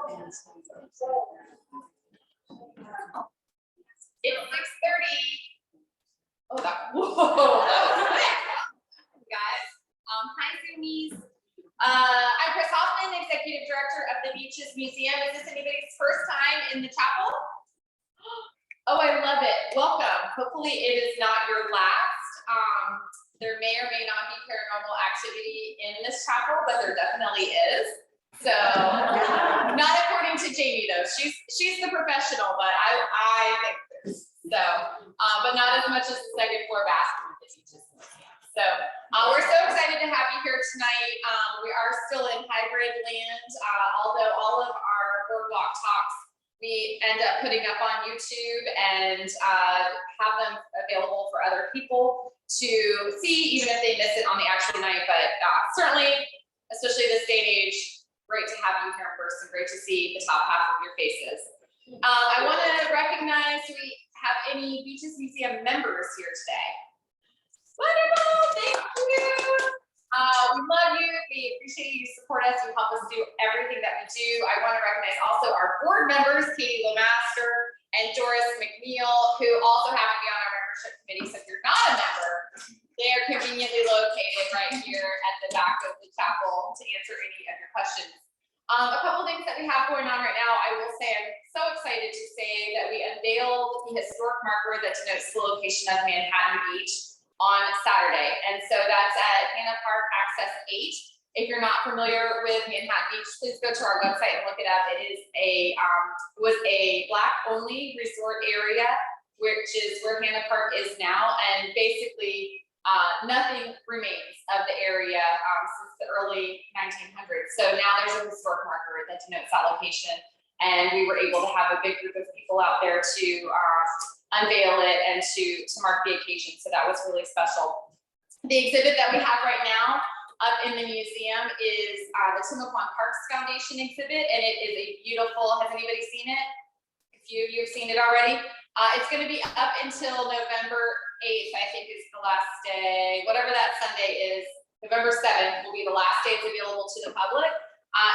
It's 6:30. Oh, whoa, that was quick. Guys, hi Zoomies. I'm Pearce, Executive Director of the Beaches Museum. Is this anybody's first time in the chapel? Oh, I love it. Welcome. Hopefully it is not your last. There may or may not be paranormal activity in this chapel, but there definitely is. So, not according to Jamie though. She's the professional, but I think there's. So, but not as much as the second floor bathroom at the Beaches Museum. So, we're so excited to have you here tonight. We are still in hybrid land, although all of our Boardwalk talks we end up putting up on YouTube and have them available for other people to see, even if they miss it on the actual night. But certainly, especially this day and age, great to have you here in person. Great to see the top half of your faces. I want to recognize, do we have any Beaches Museum members here today? Wonderful, thank you. We love you. We appreciate you support us. You help us do everything that we do. I want to recognize also our board members, Katie Lemaster and Doris McNeil, who also happen to be on our membership committee. So if you're not a member, they are conveniently located right here at the back of the chapel to answer any of your questions. A couple things that we have going on right now. I will say I'm so excited to say that we unveiled the historic marker that denotes the location of Manhattan Beach on Saturday. And so that's at Hannah Park Access 8. If you're not familiar with Manhattan Beach, please go to our website and look it up. It is was a Black only resort area, which is where Hannah Park is now. And basically nothing remains of the area since the early 1900s. So now there's a historic marker that denotes that location. And we were able to have a big group of people out there to unveil it and to mark the occasion. So that was really special. The exhibit that we have right now up in the museum is the Timaquan Parks Foundation exhibit, and it is a beautiful, has anybody seen it? A few of you have seen it already. It's going to be up until November 8th, I think is the last day, whatever that Sunday is. November 7th will be the last day it's available to the public.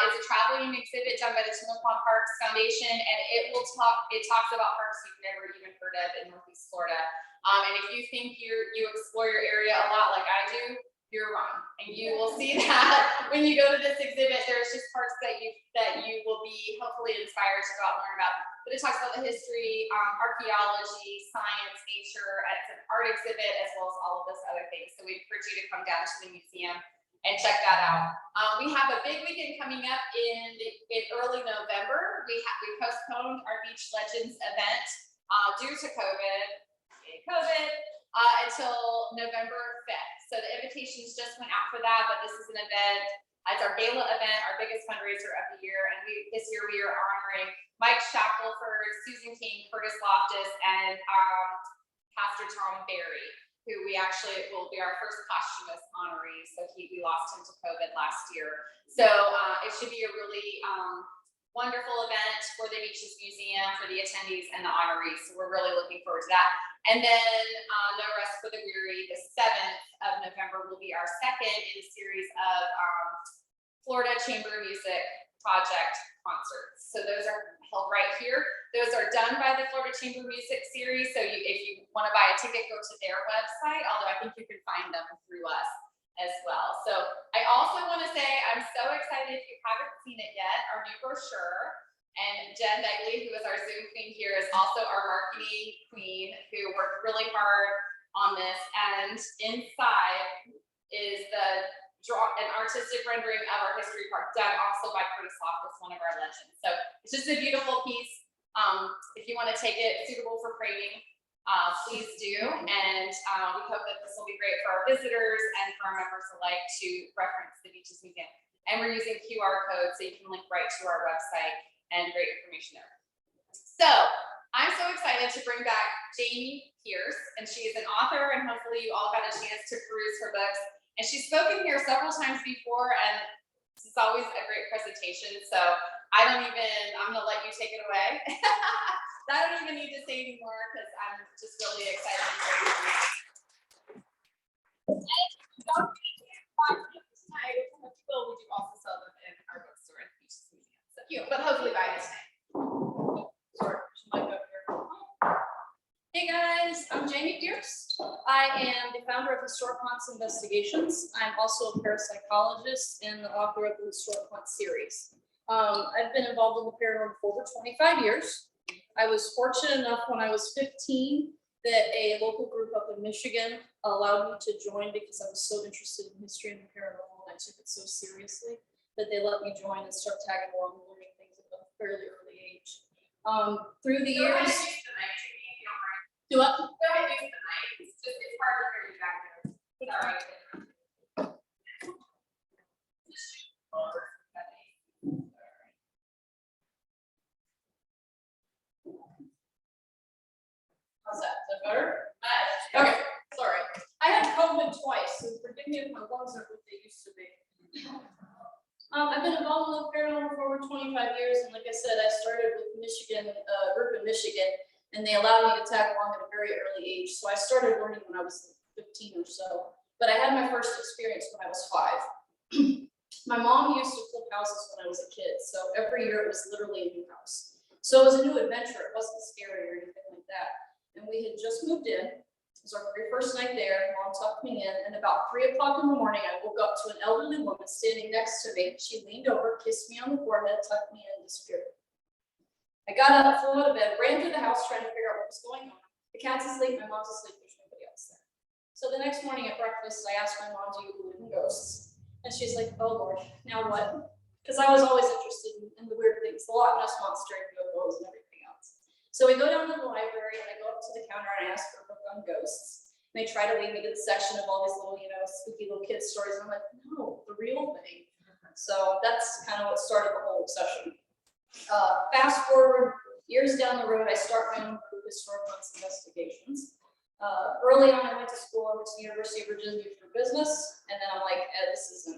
It's a traveling exhibit done by the Timaquan Parks Foundation, and it talks about parks you've never even heard of in Northeast Florida. And if you think you explore your area a lot like I do, you're wrong. And you will see that when you go to this exhibit. There's just parts that you will be hopefully inspired to go out and learn about. But it talks about the history, archaeology, science, nature. It's an art exhibit as well as all of those other things. So we encourage you to come down to the museum and check that out. We have a big weekend coming up in early November. We postponed our Beach Legends event due to COVID until November 5th. So the invitations just went out for that, but this is an event. It's our gala event, our biggest fundraiser of the year, and this year we are honoring Mike Shackelford, Susan King, Curtis Loftus, and Pastor Tom Berry, who we actually will be our first posthumous honoree. So we lost him to COVID last year. So it should be a really wonderful event for the Beaches Museum, for the attendees and the honorees. So we're really looking forward to that. And then No Rest for the Weary, the 7th of November will be our second in a series of Florida Chamber Music Project concerts. So those are held right here. Those are done by the Florida Chamber Music Series. So if you want to buy a ticket, go to their website, although I think you can find them through us as well. So I also want to say I'm so excited, if you haven't seen it yet, our new brochure. And Jen Begley, who is our Zoom queen here, is also our marketing queen, who worked really hard on this. And inside is an artistic rendering of our history park, done also by Curtis Loftus, one of our legends. So it's just a beautiful piece. If you want to take it, suitable for framing, please do. And we hope that this will be great for our visitors and for our members alike to reference the Beaches Museum. And we're using QR codes, so you can link right to our website, and great information there. So I'm so excited to bring back Jamie Pearce, and she is an author, and hopefully you all got a chance to peruse her books. And she's spoken here several times before, and this is always a great presentation. So I'm gonna let you take it away. I don't even need to say anymore because I'm just really excited. And if you don't get tonight, we do also sell them in our bookstore at the Beaches Museum. So but hopefully by next time. Sorry, there's a mic up here. Hey guys, I'm Jamie Pearce. I am the founder of Historic Haunts Investigations. I'm also a parapsychologist and the author of the Historic Haunt series. I've been involved in the paranormal for over 25 years. I was fortunate enough when I was 15 that a local group up in Michigan allowed me to join because I was so interested in history and the paranormal, and I took it so seriously that they let me join and start tagging along and learning things at a fairly early age. Through the years. Do what? Go ahead and use the mic. It's just, it's hard to hear you back there. Sorry. How's that? Is that better? Okay, sorry. I had COVID twice, so forgive me if my lungs aren't what they used to be. I've been involved in the paranormal for over 25 years, and like I said, I started with Michigan, group in Michigan, and they allowed me to tag along at a very early age. So I started learning when I was 15 or so, but I had my first experience when I was 5. My mom used to flip houses when I was a kid, so every year it was literally a new house. So it was a new adventure. It wasn't scary or anything like that. And we had just moved in. It was our very first night there. Mom tucked me in, and about 3 o'clock in the morning, I woke up to an elderly woman standing next to me. She leaned over, kissed me on the forehead, tucked me in, and disappeared. I got up, flew out of bed, ran through the house trying to figure out what was going on. The cat's asleep, my mom's asleep, there's nobody else there. So the next morning at breakfast, I asked my mom, do you believe in ghosts? And she's like, oh Lord, now what? Because I was always interested in the weird things, the Loch Ness Monster and UFOs and everything else. So we go down to the library and I go up to the counter and I ask for a book on ghosts. And they try to lead me to the section of all these little, spooky little kids stories. And I'm like, no, the real thing. So that's kind of what started the whole obsession. Fast forward years down the road, I start my own group, Historic Haunts Investigations. Early on, I went to school. I went to the University of Virginia for business, and then I'm like, this isn't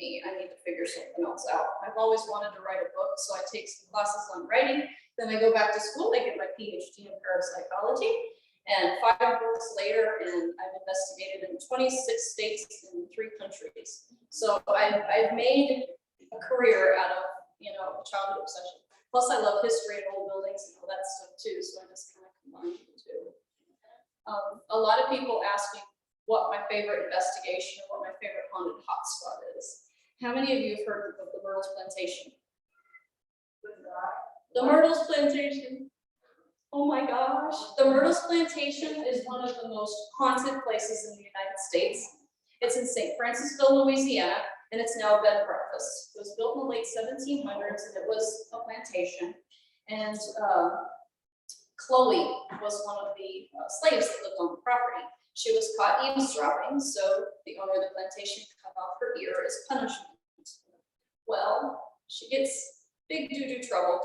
me. I need to figure something else out. I've always wanted to write a book, so I take some classes on writing. Then I go back to school. I get my PhD in parapsychology, and 5 books later, and I've investigated in 26 states in 3 countries. So I've made a career out of childhood obsession. Plus, I love history and old buildings and all that stuff too. So I just kind of combine the two. A lot of people ask me what my favorite investigation or what my favorite haunted hotspot is. How many of you have heard of the Myrtles Plantation? The Myrtles Plantation. Oh my gosh. The Myrtles Plantation is one of the most haunted places in the United States. It's in St. Francisville, Louisiana. And it's now a bed and breakfast. It was built in the late 1700s, and it was a plantation. And Chloe was one of the slaves that lived on the property. She was caught eavesdropping, so the owner of the plantation cut off her ear as punishment. Well, she gets big doo-doo trouble.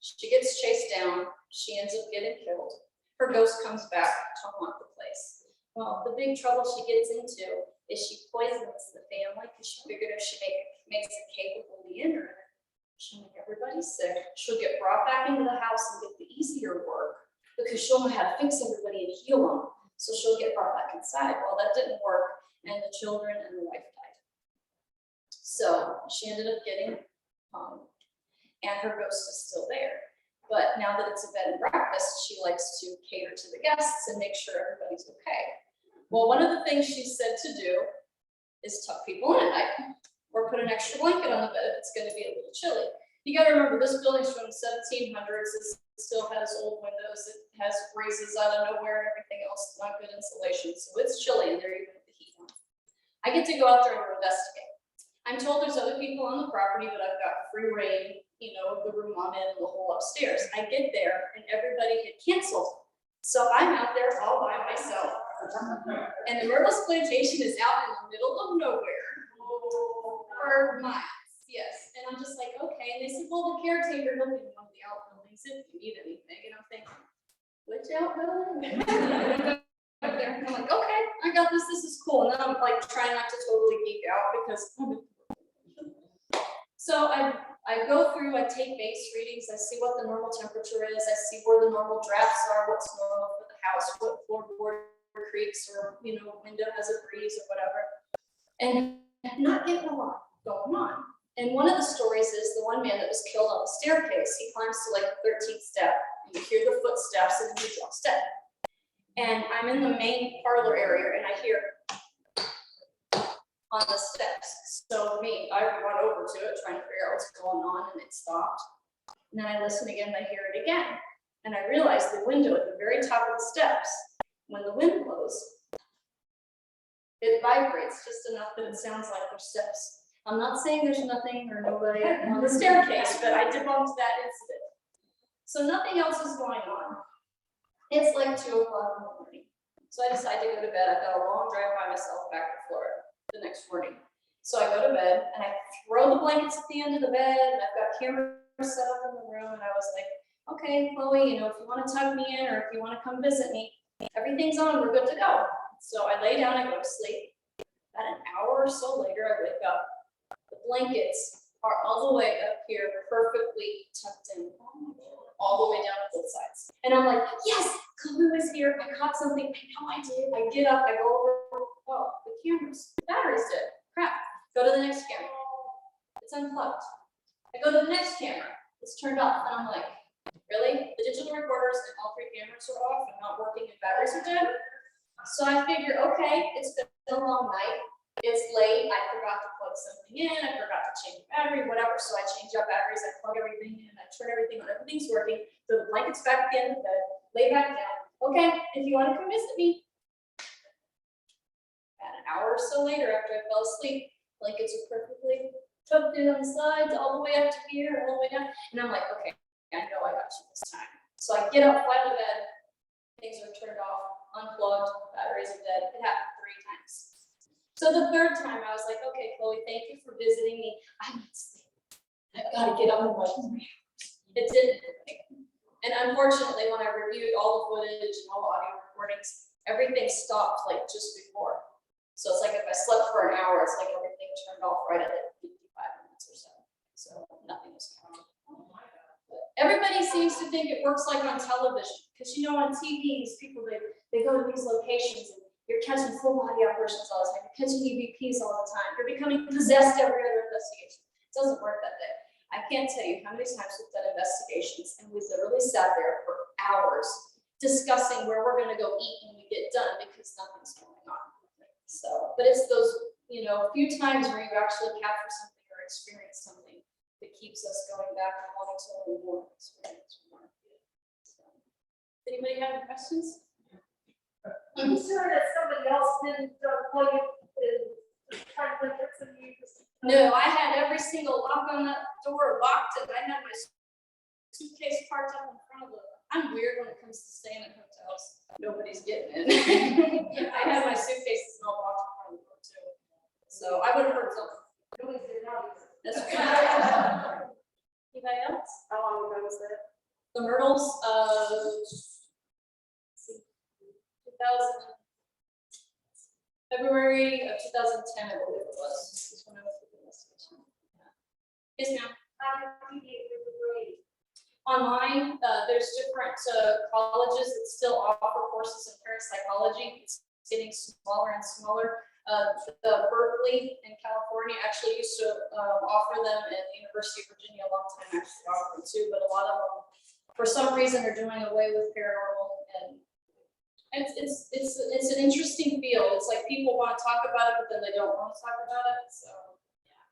She gets chased down. She ends up getting killed. Her ghost comes back to haunt the place. Well, the big trouble she gets into is she poisons the family because she figured if she makes a cake with a Lee in her, she'll make everybody sick. She'll get brought back into the house and get the easier work because she'll know how to fix everybody and heal them. So she'll get brought back inside. Well, that didn't work, and the children and the wife died. So she ended up getting hung, and her ghost is still there. But now that it's a bed and breakfast, she likes to cater to the guests and make sure everybody's okay. Well, one of the things she said to do is tuck people in at night or put an extra blanket on the bed if it's going to be a little chilly. You got to remember, this building's from the 1700s. It still has old windows. It has breezes out of nowhere and everything else. Not good insulation. So it's chilly in there even with the heat on. I get to go out there and investigate. I'm told there's other people on the property, but I've got free reign, the room I'm in and the whole upstairs. I get there and everybody had canceled. So I'm out there all by myself. And the Myrtles Plantation is out in the middle of nowhere for miles, yes. And I'm just like, okay. And they said, well, the caretaker will be one of the outbuildings if you need anything. And I'm thinking, which outbuilding? Up there. And I'm like, okay, I got this. This is cool. And then I'm like trying not to totally geek out because. So I go through, I take base readings, I see what the normal temperature is, I see where the normal drafts are, what's normal for the house, what floorboard creaks or window has a breeze or whatever. And not getting a lot going on. And one of the stories is the one man that was killed on the staircase, he climbs to like the 13th step, and you hear the footsteps, and then he drops dead. And I'm in the main parlor area, and I hear on the steps. So I run over to it, trying to figure out what's going on, and it stopped. And then I listen again, and I hear it again. And I realize the window at the very top of the steps, when the wind blows, it vibrates just enough that it sounds like there's steps. I'm not saying there's nothing or nobody on the staircase, but I debunked that incident. So nothing else is going on. It's like 2 o'clock in the morning. So I decide to go to bed. I've got a long drive by myself back to Florida the next morning. So I go to bed and I throw the blankets at the end of the bed, and I've got cameras set up in the room, and I was like, okay, Chloe, if you want to tug me in or if you want to come visit me, everything's on, we're good to go. So I lay down, I go to sleep. About an hour or so later, I wake up. The blankets are all the way up here, perfectly tucked in, all the way down to both sides. And I'm like, yes, Chloe was here. I caught something. I know I did. I get up, I go over. Oh, the camera's battery's dead. Crap. Go to the next camera. It's unplugged. I go to the next camera. It's turned off. And I'm like, really? The digital recorders and all 3 cameras are off and not working and batteries are dead? So I figure, okay, it's been a long night. It's late. I forgot to plug something in. I forgot to change the battery, whatever. So I change up batteries. I plug everything in. I turn everything on. Everything's working. So the blanket's back at the end of the bed. Lay back down. Okay, if you want to come visit me. About an hour or so later, after I fell asleep, blankets are perfectly tucked in on the sides, all the way up to here, all the way down. And I'm like, okay, I know I got you this time. So I get up, fly to bed. Things are turned off, unplugged, batteries are dead. It happened 3 times. So the 3rd time, I was like, okay, Chloe, thank you for visiting me. I need sleep. I've got to get up in like 3 hours. It didn't. And unfortunately, when I reviewed all the footage and all the audio recordings, everything stopped like just before. So it's like if I slept for an hour, it's like everything turned off right at like 55 minutes or so. So nothing was counted. Everybody seems to think it works like on television, because on TV, these people, they go to these locations and you're catching full body apparitions all the time. You're catching EVPs all the time. You're becoming possessed every other investigation. It doesn't work that way. I can't tell you how many times we've done investigations and we literally sat there for hours discussing where we're going to go eat when we get done because nothing's going on. So, but it's those, few times where you actually capture something or experience something that keeps us going back and wanting to learn more experience more. So, anybody have any questions? I'm sure that somebody else didn't plug it in, try to plug it some use. No, I had every single lock on that door locked, and I had my suitcase parked up in front of the. I'm weird when it comes to staying at hotels. Nobody's getting in. I had my suitcases all locked in front of the door too. So I would have heard something. Nobody's there now. That's right. Anybody else? How long ago was that? The Myrtles, February of 2010, I believe it was. This is when I was with the investigation. Yes, ma'am. How did you get the grade? Online, there's different colleges that still offer courses in parapsychology. It's getting smaller and smaller. The Berkeley in California actually used to offer them, and the University of Virginia a long time actually offered them too, but a lot of them, for some reason, are doing away with paranormal, and it's an interesting field. It's like people want to talk about it, but then they don't want to talk about it. So yeah.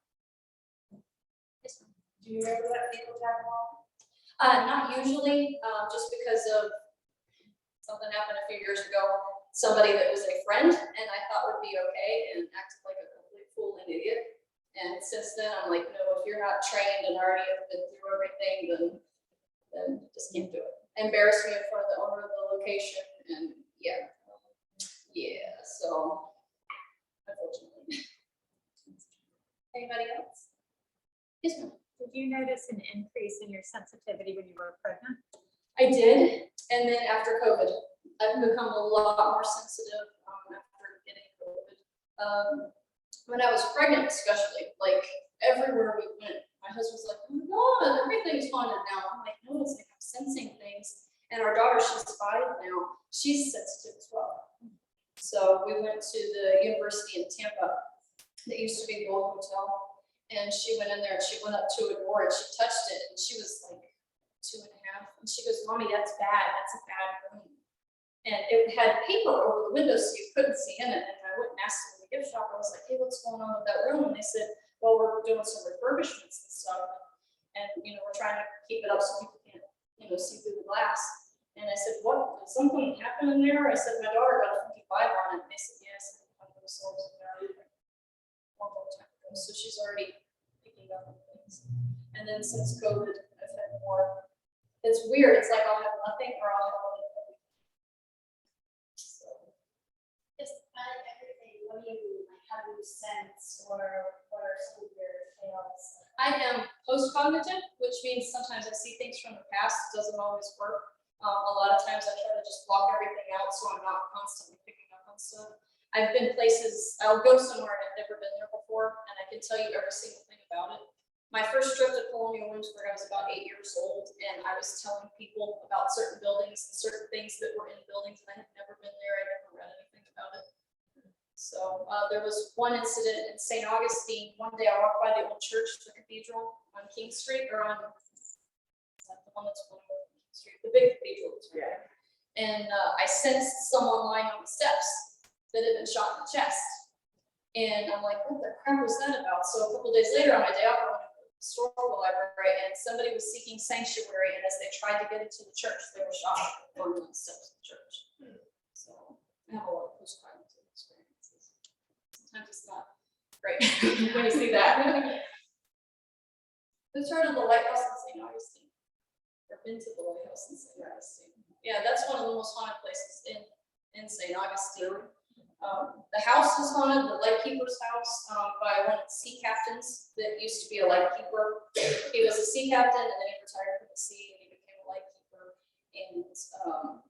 Yes, ma'am. Do you ever let people tag along? Not usually, just because of something happened a few years ago. Somebody that was a friend and I thought would be okay and acted like a complete fool and idiot. And since then, I'm like, no, if you're not trained and already have been through everything, then just can't do it. Embarrass me in front of the owner of the location, and yeah. So unfortunately. Anybody else? Yes, ma'am. Did you notice an increase in your sensitivity when you were pregnant? I did, and then after COVID, I've become a lot more sensitive after getting COVID. When I was pregnant, especially, like everywhere we went, my husband's like, "Oh my God, everything's haunted now." I'm like, "No, it's like I'm sensing things." And our daughter, she's 5 now. She's sensitive as well. So we went to the university in Tampa that used to be the old hotel. And she went in there and she went up to a door and she touched it and she was like 2.5. And she goes, "Mommy, that's bad. That's a bad room." And it had paper over the window so you couldn't see in it. And I went and asked them in the gift shop. I was like, "Hey, what's going on with that room?" And they said, "Well, we're doing some refurbishments and stuff. And, we're trying to keep it up so people can't, see through the glass." And I said, "What, did something happen in there?" I said, "My daughter got a 55 on it." And they said, "Yes, I'm going to sold it one more time ago." So she's already picking up on things. And then since COVID, I've had more. It's weird. It's like I'll have nothing or I'll have everything. So. Just out of everything, what do you, like, how do you sense, or what are some of your tales? I am post-cognitive, which means sometimes I see things from the past. It doesn't always work. A lot of times I try to just block everything out so I'm not constantly picking up on stuff. I've been places, I'll go somewhere and I've never been there before, and I can tell you every single thing about it. My first trip to Colonial Williamsburg, I was about 8 years old, and I was telling people about certain buildings and certain things that were in buildings, and I had never been there. I never read anything about it. So there was one incident in St. Augustine. One day I walked by the old church, the cathedral on King Street, or on the one that's on King Street, the big cathedral. Yeah. And I sensed someone lying on the steps that had been shot in the chest. And I'm like, what the crap was that about? So a couple days later on my day off, I went to the historical library and somebody was seeking sanctuary. And as they tried to get into the church, they were shot on the steps of the church. So I have a lot of post-cognitive experiences. Sometimes it's not great when you see that. Who's heard of the lighthouse in St. Augustine? Or been to the lighthouse in St. Augustine? Yeah, that's one of the most haunted places in St. Augustine. The house is haunted, the lightkeeper's house, by one of the sea captains that used to be a lightkeeper. He was a sea captain and then he retired from the sea and he became a lightkeeper. And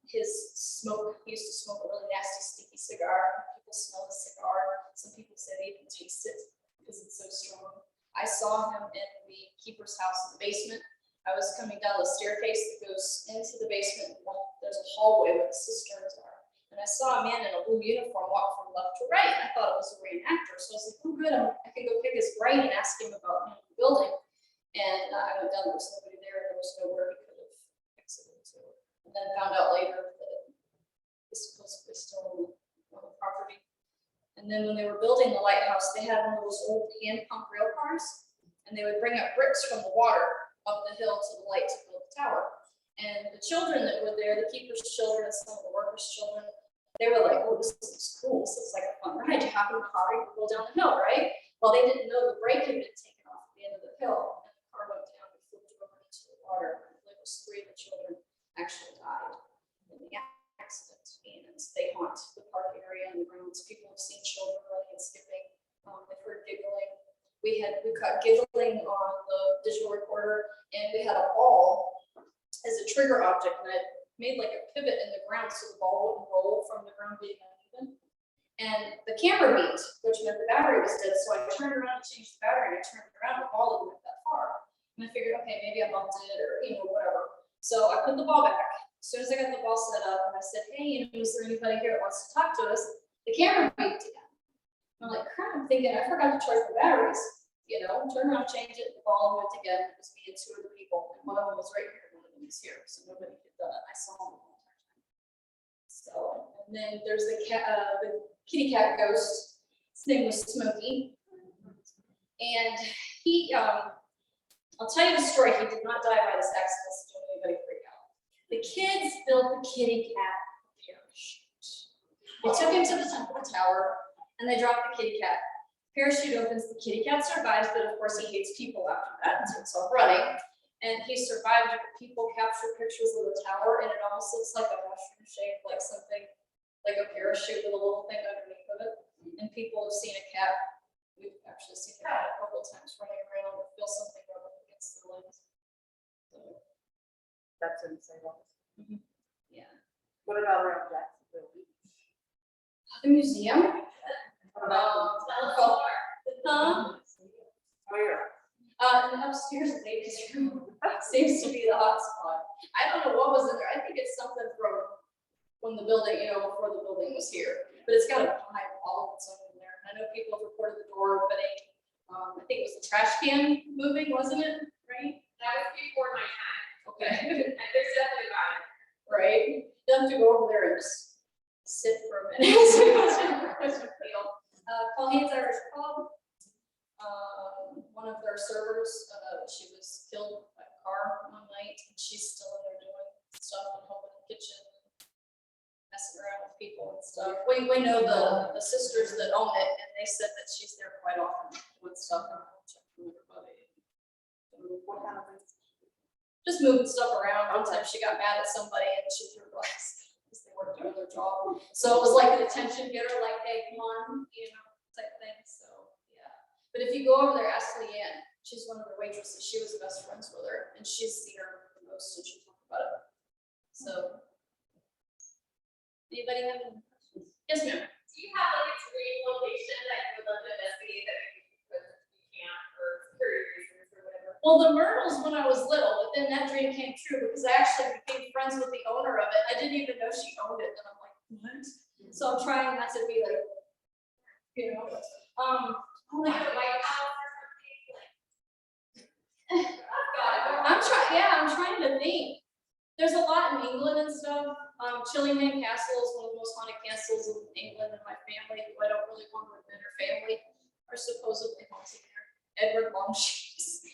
his smoke, he used to smoke a really nasty, sticky cigar. People smell the cigar. Some people say they even taste it because it's so strong. I saw him in the keeper's house in the basement. I was coming down the staircase that goes into the basement. There's a hallway where the cisterns are. And I saw a man in a blue uniform walk from left to right. And I thought it was a reenactor. So I was like, oh, good. I can go pick his brain and ask him about the building. And I went down, there was nobody there. There was nowhere he could have exited to. And then found out later that he's supposedly still on the property. And then when they were building the lighthouse, they had one of those old hand pump rail cars. And they would bring up bricks from the water up the hill to the light to build the tower. And the children that were there, the keeper's children and some of the workers' children, they were like, oh, this looks cool. This looks like a fun ride. You hop in the car, you can go down the hill, right? Well, they didn't know the brake had been taken off at the end of the hill. And the car went down and flipped over into the water. And it was 3 of the children actually died in the accident. And they haunt the park area and the grounds. People have seen children running and skipping. They've heard giggling. We caught giggling on the digital recorder, and we had a ball as a trigger object, and I made like a pivot in the ground so the ball wouldn't roll from the ground being uneven. And the camera beat, which meant the battery was dead. So I turned around and changed the battery, and I turned it around, the ball didn't went that far. And I figured, okay, maybe I bumped it or whatever. So I put the ball back. As soon as I got the ball set up, and I said, hey, is there anybody here that wants to talk to us? The camera beeped again. I'm like, crap, I'm thinking I forgot to charge the batteries. Turn around, change it, the ball went again. It was me and 2 other people, and one of them was right here. Was here, so nobody could. I saw him the entire time. So, and then there's the kitty cat ghost. His name was Smokey, and he. I'll tell you the story. He did not die by this accident. So don't anybody freak out. The kids built the kitty cat parachute. They took him to the top of the tower, and they dropped the kitty cat. Parachute opens. The kitty cat survives, but of course he hates people after that, so it's all running. And he survived. People captured pictures of the tower, and it almost looks like a mushroom shape, like something like a parachute with a little thing underneath of it. And people have seen a cat. We've actually seen a cat a couple of times running around or feel something rub up against the legs. So, That's insane. yeah. What about around Jacksonville Beach? The museum. Where? And upstairs in the ladies' room seems to be the hot spot. I don't know what was in there. I think it's something from when the building, before the building was here. But it's got a high all of its own in there. I know people have reported the door opening. I think it was the trash can moving, wasn't it? Right? That was before my time. Okay. And there's definitely about it. Right? You have to go over there and just sit for a minute. Pauline's Irish Pub. One of their servers, she was killed by a car one night, and she's still in there doing stuff and helping in the kitchen, messing around with people and stuff. We know the sisters that own it, and they said that she's there quite often doing stuff and checking everybody. What kind of things? Just moving stuff around. One time she got mad at somebody and she threw glass because they weren't doing their job. So it was like an attention getter, like, hey, come on, type thing. So yeah. But if you go over there, ask Leanne. She's one of the waitresses. She was best friends with her, and she's seen her the most, and she talked about it. So, anybody have any questions? Yes, ma'am. Do you have like a dream location that you would love to investigate that you can't for security reasons or whatever? Well, the Myrtles when I was little, but then that dream came true because I actually became friends with the owner of it. I didn't even know she owned it, and I'm like, what? So I'm trying not to be like, Like a White House or something, like. I'm trying to think. There's a lot in England and stuff. Chilean Castle is one of the most haunted castles in England, and my family, who I don't really want to admit, her family are supposedly haunted there. Edward Longshanks.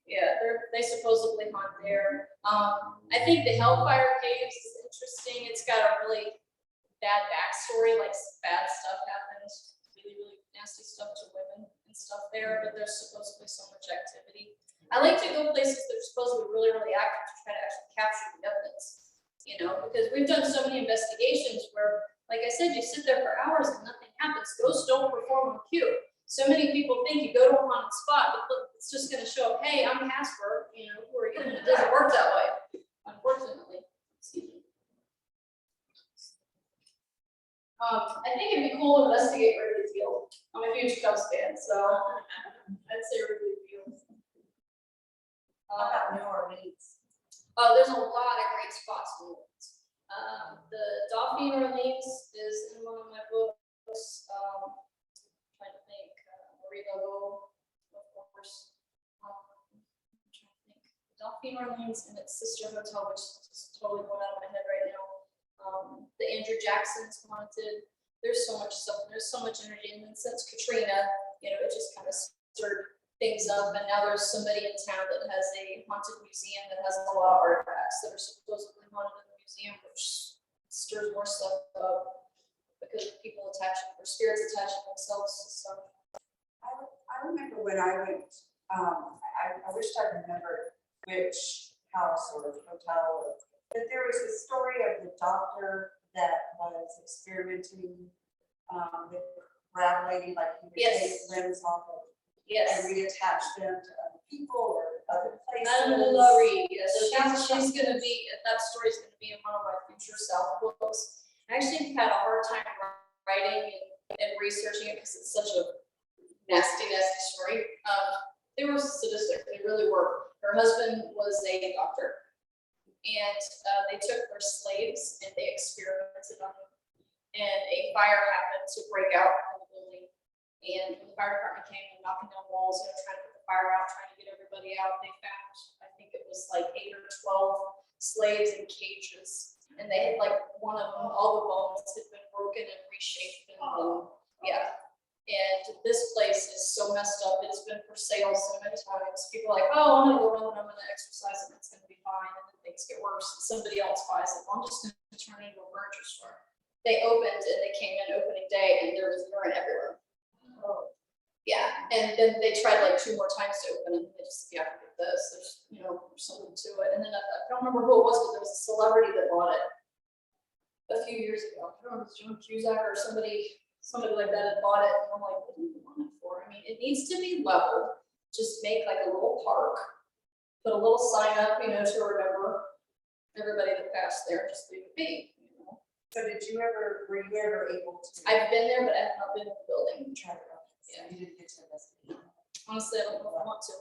Yeah, they supposedly haunt there. I think the Hellfire Caves is interesting. It's got a really bad backstory, like bad stuff happens, really nasty stuff to women and stuff there, but there's supposedly so much activity. I like to go places that are supposedly really active to try to actually capture the evidence, because we've done so many investigations where, like I said, you sit there for hours and nothing happens. Ghosts don't perform on cue. So many people think you go to a haunted spot, but look, it's just going to show up, hey, I'm Casper, who are you? And it doesn't work that way, unfortunately. Excuse me. I think it'd be cool to investigate Wrigley Field. I'm a huge Cubs fan, so I'd say Wrigley Field. How about New Orleans? There's a lot of great spots in New Orleans. The Dauphine Orleans is in one of my books. Trying to think, Marie Laveau, of course. I'm trying to think. Dauphine Orleans and its sister hotel, which is just totally going out of my head right now. The Andrew Jackson's haunted. There's so much stuff. There's so much energy, and then since Katrina, it just kind of stirred things up. And now there's somebody in town that has a haunted museum that has a lot of artifacts that are supposedly haunted in the museum, which stirs more stuff up because people attaching or spirits attaching themselves to stuff. I remember when I went. I wished I remembered which house or hotel. But there was a story of the doctor that was experimenting with crab lady, like he would Yes. take limbs off of Yes. and reattach them to other people or other places. Madame Laurie, yes, she's gonna be, that story's gonna be in one of my future South books. I actually had a hard time writing and researching it because it's such a nasty story. They were sadistic, they really were. Her husband was a doctor, and they took their slaves and they experimented on them. And a fire happened to break out in the building. And when the fire department came and knocking down walls, trying to put the fire out, trying to get everybody out, they found, I think it was like 8 or 12 slaves in cages. And they had one of them, all the bones had been broken and reshaped. And yeah. And this place is so messed up. It's been for sale so many times. People are like, oh, I'm gonna go in and I'm gonna exercise and it's gonna be fine. And then things get worse. Somebody else buys it. I'm just gonna turn it into a furniture store. They opened and they came in opening day and there was urine everywhere. Oh. Yeah, and then they tried 2 more times to open and they just, you have to get this. There's, there's something to it. And then I don't remember who it was, but there was a celebrity that bought it a few years ago. I don't know if it was John Cusack or somebody like that had bought it. And I'm like, what do you want it for? I mean, it needs to be leveled. Just make a little park, put a little sign up, to remember everybody that passed there, just leave it be. So were you ever able to? I've been there, but I have not been in the building. Try it out. Yeah. You didn't get to investigate. Honestly, I don't know if I want to.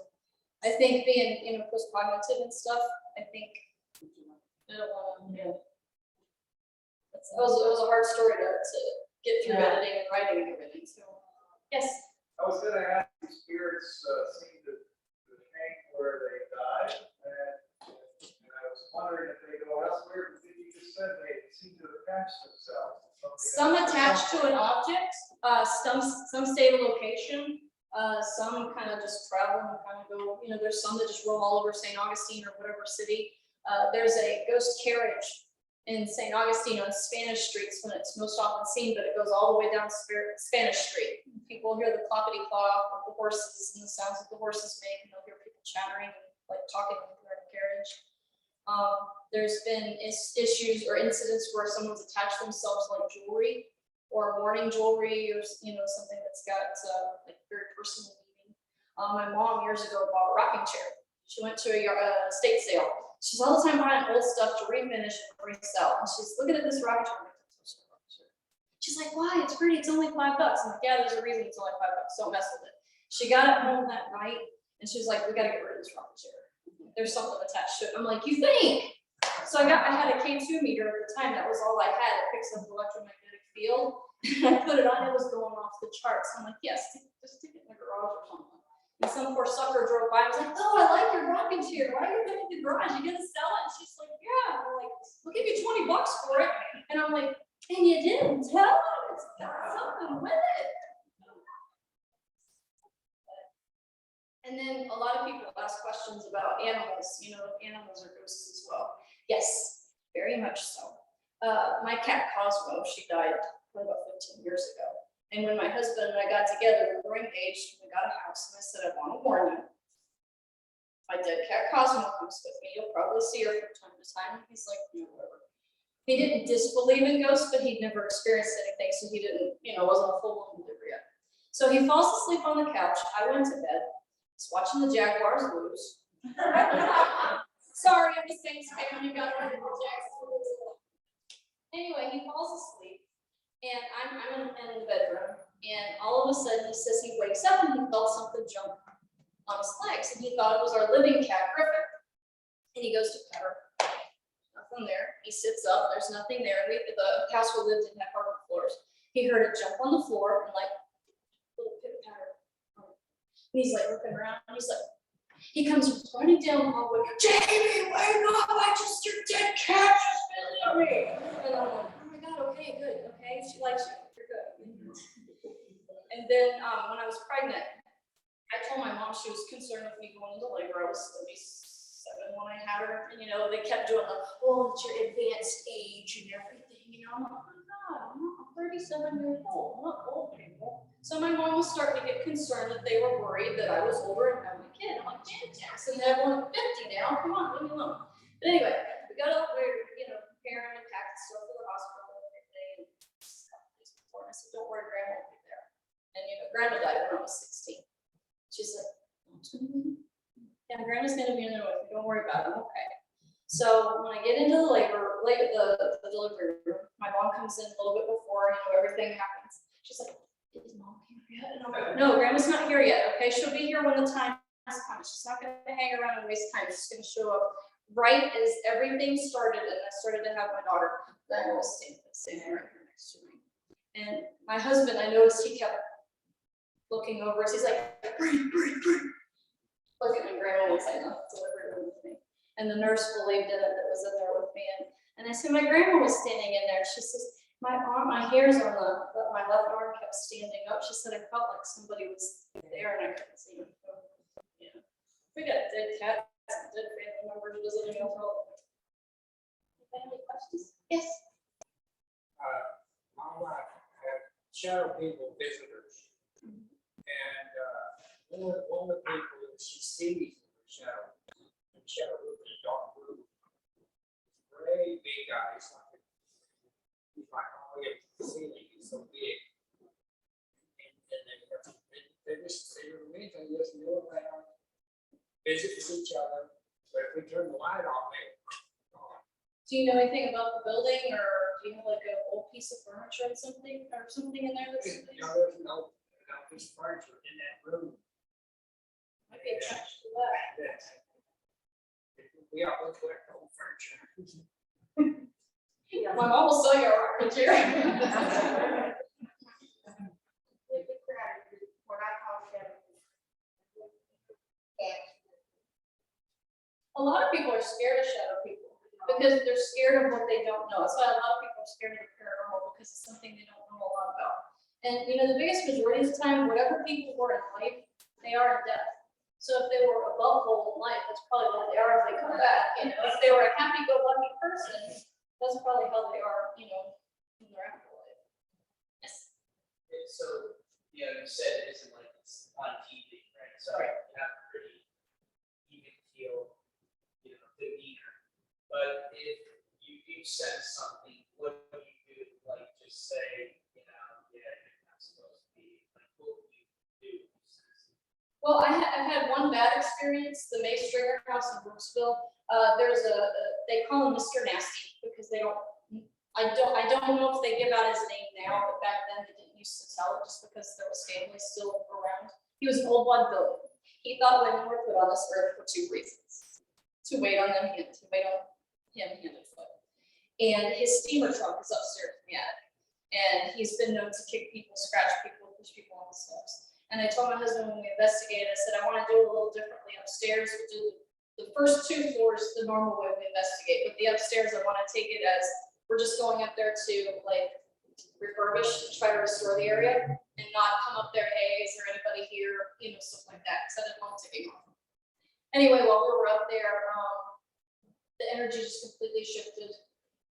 I think being, post-cognitive and stuff, I think I don't want to, It was a hard story to get through editing and writing and everything, so. Yes. I was gonna ask if spirits seem to hang where they died, and I was wondering if they go elsewhere, because you just said they seem to attach themselves to something. Some attached to an object, some stay in location, some kind of just travel and kind of go, you know, there's some that just roam all over St. Augustine or whatever city. There's a ghost carriage in St. Augustine on Spanish streets when it's most often seen, but it goes all the way down Spanish Street. People hear the cloppity clop of the horses and the sounds that the horses make, and they'll hear people chattering and like talking in the carriage. There's been issues or incidents where someone's attached themselves like jewelry or mourning jewelry, or you know, something that's got like very personal meaning. My mom years ago bought a rocking chair. She went to a estate sale. She's all the time buying old stuff to refinish and resell. And she's looking at this rocking chair. She's like, why? It's pretty. It's only $5. I'm like, yeah, there's a reason it's only $5. Don't mess with it. She got it home that night and she was like, we got to get rid of this rocking chair. There's something attached to it. I'm like, you think? So I had a K2 meter at the time. That was all I had. It picks up the electromagnetic field. And I put it on. It was going off the charts. I'm like, yes, just stick it in the garage or something. And some poor sucker drove by and was like, oh, I like your rocking chair. Why are you putting it in the garage? You gonna sell it? And she's like, yeah. I'm like, we'll give you $20 for it. And I'm like, and you didn't tell them? It's got something with it. And then a lot of people ask questions about animals, you know, if animals are ghosts as well. Yes, very much so. My cat Cosmo, she died about 15 years ago. And when my husband and I got together, we were engaged, we got a house, and I said, I want to warn you. My dead cat Cosmo comes with me. You'll probably see her from time to time. He's like, no, whatever. He didn't disbelieve in ghosts, but he'd never experienced anything, so he didn't, you know, wasn't a full-blown believer yet. So he falls asleep on the couch. I went to bed. He's watching the Jaguars lose. Sorry, I'm the Saints fan. You got to the Jaguars. Anyway, he falls asleep. And I'm in the bedroom, and all of a sudden he says he wakes up and he felt something jump on his legs, and he thought it was our living cat, Griffin. And he goes to pet her. Nothing there. He sits up, there's nothing there. The house we lived in had hardwood floors. He heard it jump on the floor and like little pit patter. And he's like looking around, and he's like, he comes running down the hallway, Jamie, wake up, I just, your dead cat just visited me. And I'm like, oh my God, okay, good, okay, she likes you, you're good. And then when I was pregnant, I told my mom she was concerned with me going into labor. I was 37 when I had her, and you know, they kept doing the, oh, it's your advanced age and everything, you know, I'm like, oh my God, I'm 37 years old, I'm not old people. So my mom was starting to get concerned that they were worried that I was older and having a kid. I'm like, Janet Jackson, everyone's 50 now, come on, leave me alone. But anyway, we got up, we were, you know, preparing and packing stuff for the hospital and everything. And I said, don't worry, Grandma will be there. And you know, Grandma died when I was 16. She's like, yeah, Grandma's gonna be in there with me, don't worry about it, I'm okay. So when I get into the the delivery room, my mom comes in a little bit before, you know, everything happens. She's like, is Mom here yet? And I'm like, no, Grandma's not here yet, okay? She'll be here when the time comes. She's not gonna hang around and waste time. She's gonna show up right as everything started, and I started to have my daughter. Grandma was standing right here next to me. And my husband, I noticed he kept looking over us. He's like, breathe. Look at my Grandma was in the delivery room with me. And the nurse believed in it that was in there with me. And I said, my Grandma was standing in there. She says, my hairs on my left arm kept standing up. She said, I felt like somebody was there and I couldn't see them. Yeah. We got dead cats and dead family members visiting us all. Any questions? Yes. My wife had shadow people visitors. And one of the people that she sees in the shadow room is a dark room. Very big eyes, he's like, oh yeah, the ceiling is so big. And they just move around, visit with each other, but if we turn the light off, they're gone. Do you know anything about the building, or do you have like an old piece of furniture or something in there that's? There's no piece of furniture in that room. Might be attached to that. Yes. We always collect old furniture. Yeah, my mom will sell you a rocking chair. When I call because they're scared of what they don't know. That's why a lot of people are scared of the paranormal, because it's something they don't know a lot about. And, you know, the biggest majority of the time, whatever people were in life, they are in death. So if they were above whole in life, that's probably what they are if they come back. You know, if they were a happy-go-lucky person, that's probably how they are, you know, in their afterlife. Yes. And so, you know, you said it isn't like it's on TV, right? So Right. you have to pretty even feel, you know, demeanor. But if you do sense something, what do you do? Like just say, you know, yeah, you're not supposed to be. Like, what do you do? Well, I've had one bad experience, the May Stringer House in Brooksville. There's they call him Mr. Nasty because they don't, I don't know if they give out his name now, but back then they didn't used to tell it just because there was families still around. He was an old blood villain. He thought women were put on this earth for two reasons: to wait on them and to wait on him hand and foot. And his steamer trunk is upstairs in the attic. And he's been known to kick people, scratch people, push people on the steps. And I told my husband when we investigated, I said, I want to do it a little differently upstairs. We do the first 2 floors the normal way we investigate, but the upstairs, I want to take it as we're just going up there to like refurbish, try to restore the area and not come up there, hey, is there anybody here? You know, stuff like that. Because I didn't want to take off. Anyway, while we were up there, the energy just completely shifted.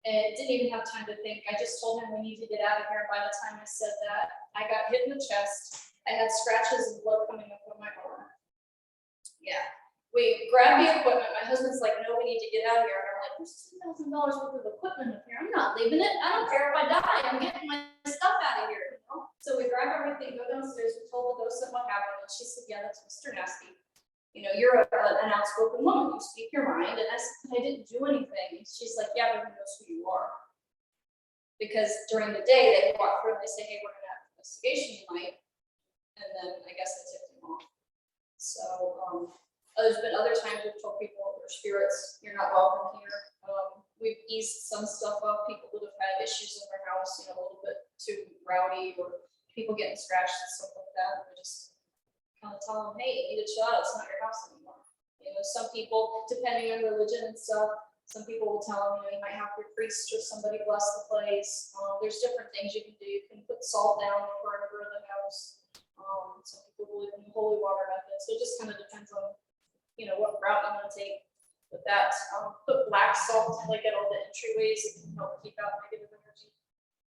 And didn't even have time to think. I just told him we need to get out of here. By the time I said that, I got hit in the chest. I had scratches and blood coming up on my arm. Yeah. We grabbed the equipment. My husband's like, no, we need to get out of here. And I'm like, there's $2,000 worth of equipment up here. I'm not leaving it. I don't care if I die. I'm getting my stuff out of here. You know? So we grab everything, go downstairs. We told the ghost what happened. And she said, yeah, that's Mr. Nasty. You know, you're an outspoken woman. You speak your mind. And I said, I didn't do anything. And she's like, yeah, but who knows who you are? Because during the day, they walk through and they say, hey, we're going to have an investigation tonight. And then I guess I tipped him off. So there's been other times we've told people they're spirits, you're not welcome here. We've eased some stuff up. People that have had issues in their house, you know, a little bit too rowdy, or people getting scratched and stuff like that. We just kind of tell them, hey, you need a shot. It's not your house anymore. You know, some people, depending on religion and stuff, some people will tell them, you know, you might have your priest or somebody bless the place. There's different things you can do. You can put salt down the perimeter of the house. Some people believe in the holy water method. So it just kind of depends on, you know, what route you want to take with that. Put black salt like at all the entryways. It can help keep out negative energy.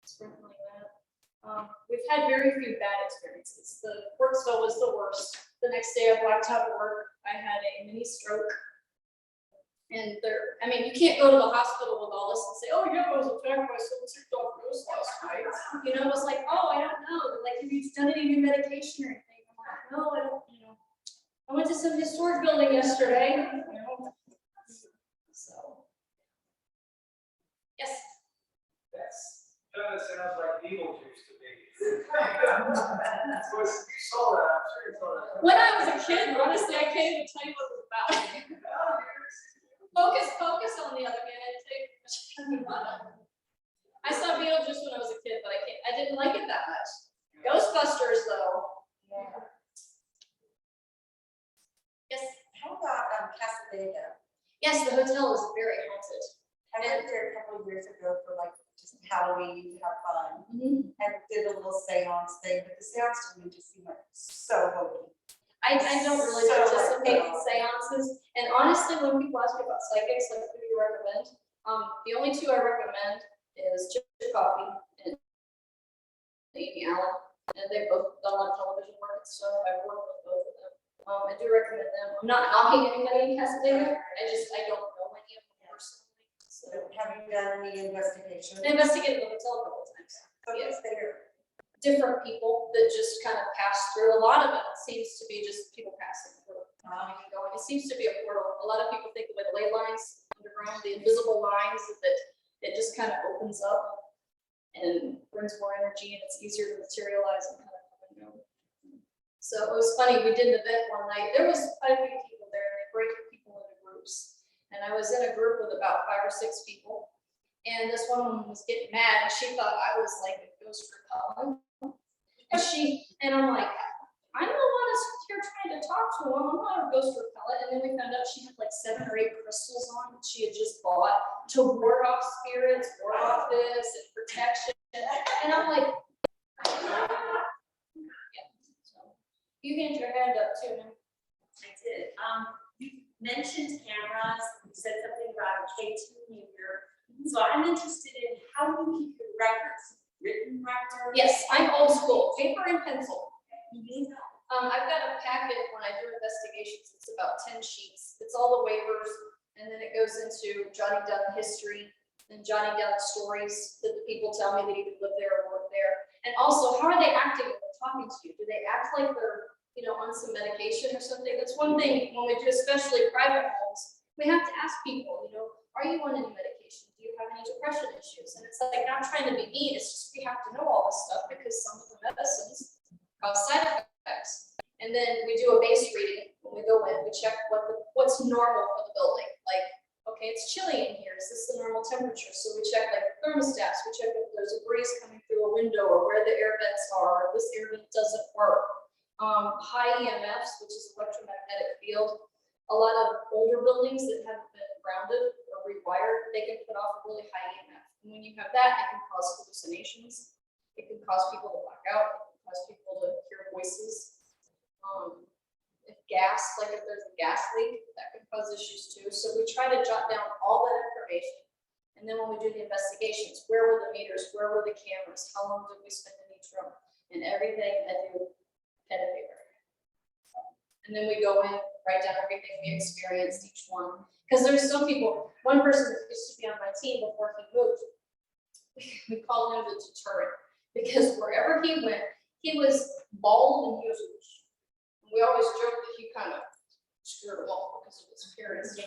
Sprinkling that. We've had very few bad experiences. The Worksville was the worst. The next day I walked out of work, I had a mini stroke. And there, I mean, you can't go to the hospital with all this and say, oh yeah, I was attacked by some sick dog ghost last night. You know, it was like, oh, I don't know. Like, have you done any new medication or anything? I'm like, no, I don't, you know. I went to some historic building yesterday, you know. So, yes. That's kind of sounds like Beetlejuice to me. So you saw that, I'm sure you saw that. When I was a kid, honestly, I can't even tell you what it was about. Focus, on the other hand, I think. I saw Beetlejuice when I was a kid, but I didn't like it that much. Ghostbusters, though. Yeah. Yes. How about Castlevania? Yes, the hotel is very haunted. I went there a couple of years ago for like just Halloween, have fun, and did a little seance thing, but the seance to me just seemed like so hokey. I don't really So participate in like, seances, and honestly, when people ask me about psychics, like who do you recommend? The only 2 I recommend is Chip Coffee and Amy Allen, and they've both done a lot of television work and stuff. I've worked with both of them. I do recommend them. I'm not knocking anybody in Castlevania. I don't know any of them personally. So have you done any investigation? I investigated the hotel a couple of times. So yes, there. Different people that just kind of pass through. A lot of it seems to be just people passing through, coming and going. It seems to be a portal. A lot of people think of like ley lines underground, the invisible lines that it just kind of opens up and brings more energy, and it's easier to materialize and kind of come and go. So it was funny. We did an event one night. There was quite a few people there. They break people into groups, and I was in a group with about 5 or 6 people. And this woman was getting mad, and she thought I was like a ghost repellent. And I'm like, I'm the one that's here trying to talk to him. I'm not a ghost repellent. And then we found out she had like 7 or 8 crystals on that she had just bought. to ward off spirits, ward off this, and protection. And I'm like, yeah. So, you get your hand up too, man. I did. You mentioned cameras, you said something about K2 behavior. So I'm interested in how do you keep your records? Written records? Yes, I'm old school, paper and pencil. I've got a packet when I do investigations, it's about 10 sheets. It's all the waivers, and then it goes into jotting down the history and jotting down stories that the people tell me that either live there or work there. And also, how are they acting when they're talking to you? Do they act like they're, on some medication or something? That's one thing when we do, especially private homes, we have to ask people, are you on any medication? Do you have any depression issues? And it's like, not trying to be mean, it's just we have to know all this stuff because some of the medicines cause side effects. And then we do a base reading when we go in, we check what's normal for the building. Like, okay, it's chilly in here, is this the normal temperature? So we check like thermostats, we check if there's a breeze coming through a window or where the air vents are, or this air vent doesn't work. High EMFs, which is electromagnetic field. A lot of older buildings that haven't been grounded or rewired, they can put off a really high EMF. And when you have that, it can cause hallucinations. It can cause people to black out. It can cause people to hear voices. If gas, like if there's a gas leak, that can cause issues too. So we try to jot down all that information. And then when we do the investigations, where were the meters? Where were the cameras? How long did we spend in each room? And everything I do pen and paper. And then we go in, write down everything we experienced, each one. Because there's some people, one person that used to be on my team before he moved, we called him the deterrent. Because wherever he went, he was bald and he was rich. We always joke that he kind of screwed them all because of his appearance,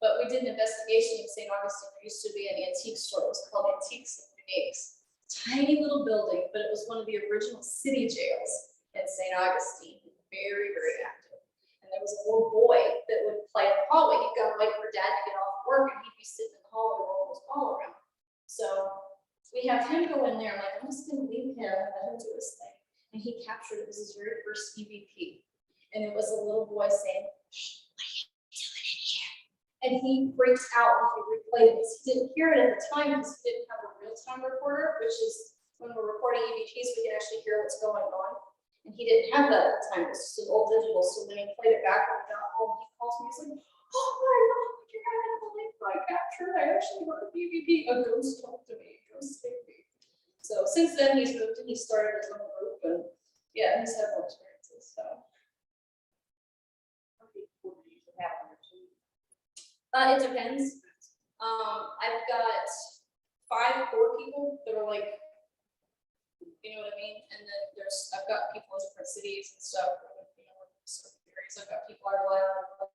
But we did an investigation in St. Augustine. There used to be an antique store. It was called Antiques and Uniques. Tiny little building, but it was one of the original city jails in St. Augustine. Very, very active. And there was a little boy that would play in the hallway. He'd go wait for dad to get off work and he'd be sitting in the hallway rolling his ball around. So we have him go in there. I'm like, I'm just going to leave him and let him do his thing. And he captured it. It was his very first EVP. And it was a little boy saying, "Shh, what are you doing in here?" And he freaked out when he replayed it. He didn't hear it at the time because he didn't have a real-time recorder, which is when we're recording EVPs, we can actually hear what's going on. And he didn't have that at the time. It was just an old digital. So when he played it back when he got home, he calls me. He's like, "Oh my God, you're not gonna believe what I captured. I actually heard a EVP. A ghost talked to me. A ghost saved me." So since then, he's moved and he started his own group, and yeah, he's had more experiences. So. It depends. I've got 5 core people that are like, you know what I mean? And then I've got people in different cities and stuff, certain areas. I've got people I rely on,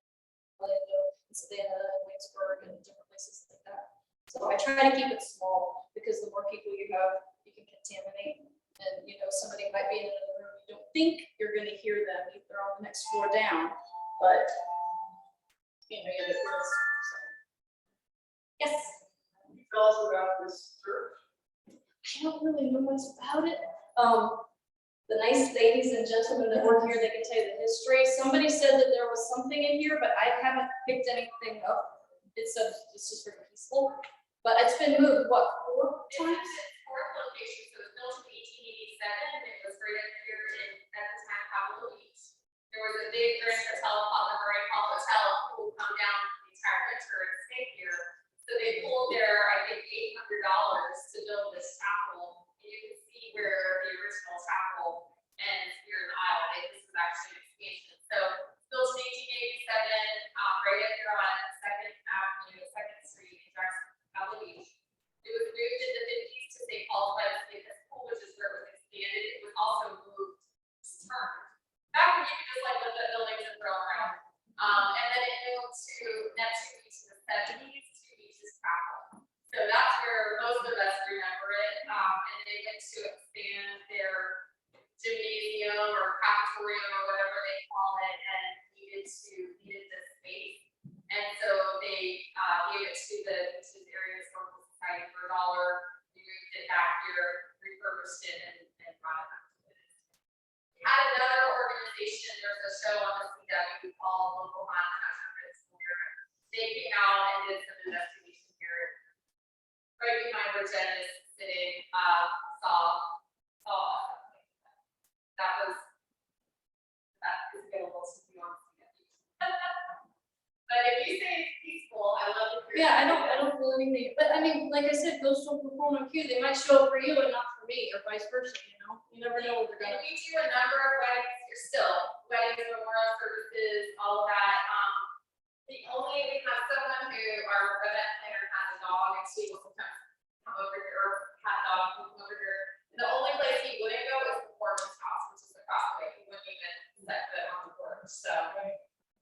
Orlando, and Savannah, and Williamsburg, and different places like that. So I try to keep it small because the more people you have, you can contaminate. And somebody might be in another room, you don't think you're going to hear them if they're on the next floor down, but you end up with this. Yes. Can you tell us about this church? I don't really know much about it. The nice ladies and gentlemen that work here, they can tell you the history. Somebody said that there was something in here, but I haven't picked anything up. It's just very peaceful. But it's been moved, what, 4 times? It's 4 locations. So it was built in 1887. It was right up here at the time, Pablo Beach. There was a big Grand Hotel called the Marine Hall Hotel who would come down the entire winter and stay here. So they pulled their, I think, $800 to build this chapel. And you can see where the original chapel ends here in the aisle. This is actually an expansion. So built in 1887, right up here on 2nd Avenue, 2nd Street in Jackson, Pablo Beach. It was moved in the 50s to St. Paul's by the State School, which is where it was expanded. It was also moved, turned. Back when you could just like lift up buildings and throw around. And then it moved to Neptune Beach in the 70s. So that's where most of us remember it, and they went to expand their gymnasium or cafeteria or whatever they call it, and needed this space, and so they gave it to the area historical society for $1. We moved it back here, refurbished it, and brought it back to it. We had another organization. There's a show on the CW called Local Hot. They came out and did some investigation here Yeah, I don't feel anything, but I mean, like I said, ghosts don't perform on cue, they might show up for you and not for me, or vice versa, you never know what they're And gonna. we do a number of weddings, you're still, weddings, memorial services, all of that. The only, we have someone who, our event planner has a dog, and she will sometimes come over here, or cat dog, come over here. And the only place he wouldn't go is the foreman's house, which is across the way, he wouldn't even set foot on the porch, so.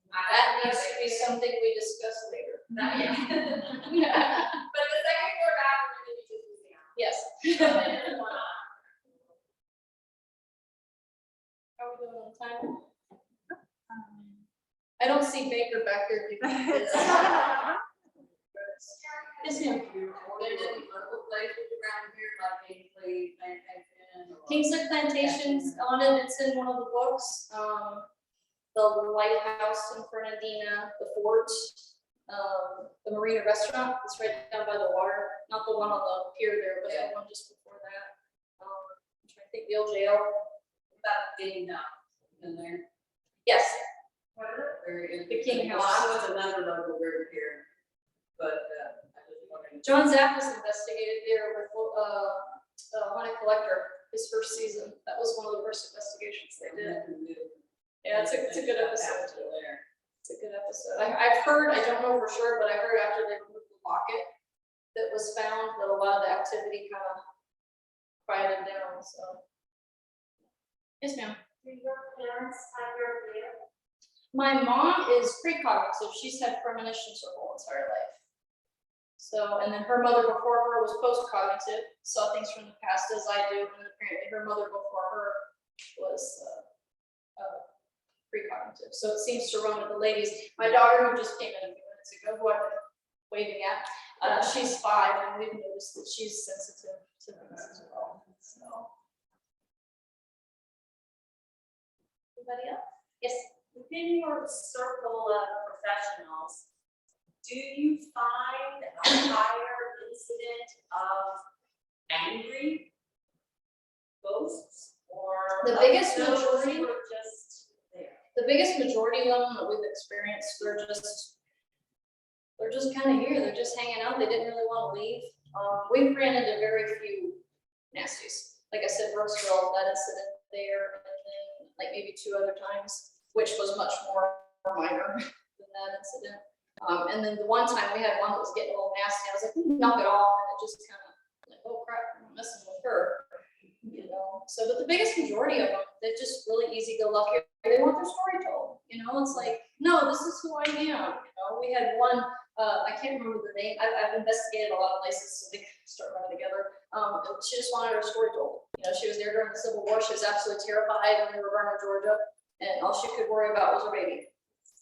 That needs to be something we discuss later. Not yet. But the second floor bathroom is just museum. Yes. And one on. How are we doing on time? I don't see Baker back there. Yes, ma'am. There's any local places around here, like Kingsley Plantation or? Kingsley Plantation's on it, it's in one of the books, the lighthouse in Fernandina, the fort, the marina restaurant, it's right down by the water, not the one on the pier there, but the one just before that. I'm trying to think, the old jail. About getting up in there. Yes, Very The King Well, House. I was another local group here, but, I was wondering. John Zappis investigated there with, Haunted Collector, his first season, that was one of the first investigations they did. Yeah, it's a good episode. It's a good episode. I've heard, I don't know for sure, but I heard after they removed the locket that was found, that a lot of the activity kind of quieted down, so. Yes, ma'am. Do your parents have your there? My mom is precognitive. She's had premonitions her whole entire life. So, and then her mother before her was postcognitive, saw things from the past as I do, and apparently her mother before her was precognitive. So it seems to run with the ladies. My daughter, who just came in a few minutes ago, who I've been waving at, she's 5, and we've noticed that she's sensitive to things as well. So. Anybody else? Yes. Within your circle of professionals, do you find a higher incident of angry ghosts or? The of biggest those majority- who are just there? The biggest majority of them that we've experienced, they're just kind of here, they're just hanging out, they didn't really want to leave. We've ran into very few nasties. Like I said, Brooksville, that incident there, and then like maybe 2 other times, which was much more minor than that incident. And then the one time we had one that was getting a little nasty, I was like, knock it off, and it just kind of like, oh crap, I'm messing with her. You know, so but the biggest majority of them, they're just really easy-go-lucky. They want their story told. You know, it's like, no, this is who I am. You know, we had one, I can't remember the name. I've investigated a lot of places, so they start running together. And she just wanted her story told. You know, she was there during the Civil War. She was absolutely terrified when they were burning Georgia, and all she could worry about was her baby.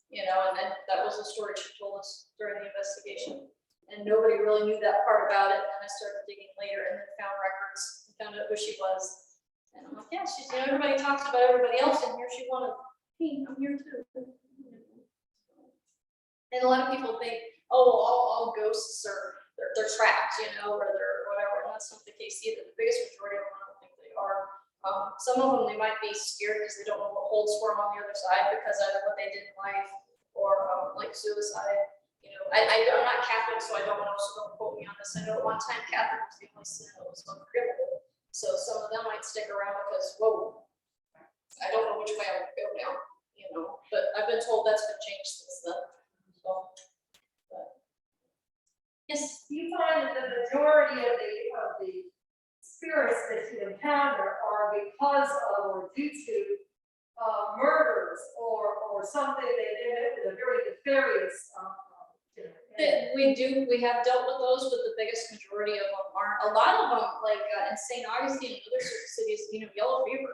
You know, and then that was the story she told us during the investigation. And nobody really knew that part about it. And I started digging later and then found records, and found out who she was. And I'm like, yeah, she's, you know, everybody talks about everybody else in here. She wanted, hey, I'm here too. And a lot of people think, oh, well, all ghosts are, they're trapped, you know, or they're whatever. And that's not the case either. The biggest majority of them, I don't think they are. Some of them, they might be scared because they don't know what holds for them on the other side because of what they did in life, or like suicide. You know, I'm not Catholic, so I don't know, so don't quote me on this. I know at one time Catholic was the only sin that was unforgivable. So some of them might stick around because, whoa, I don't know which way I would go now, you know, but I've been told that's been changed since then. So, but. Yes. Do you find that the majority of the spirits that you encounter are because of or due to murders or something that is a very nefarious, We have dealt with those, but the biggest majority of them aren't. A lot of them, like in St. Augustine and other certain cities, you know, yellow fever,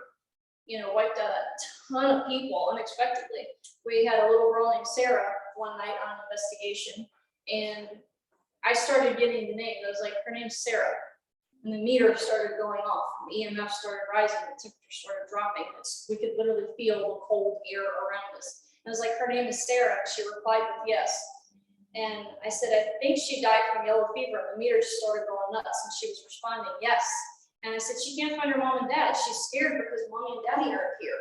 you know, wiped out a ton of people unexpectedly. We had a little girl named Sarah one night on an investigation, and I started getting the name. I was like, her name's Sarah. And the meter started going off, the EMF started rising, the temperature started dropping. We could literally feel the cold air around us. And I was like, her name is Sarah. She replied with yes. And I said, I think she died from yellow fever. And the meter just started going nuts, and she was responding yes. And I said, she can't find her mom and dad. She's scared because mommy and daddy aren't here.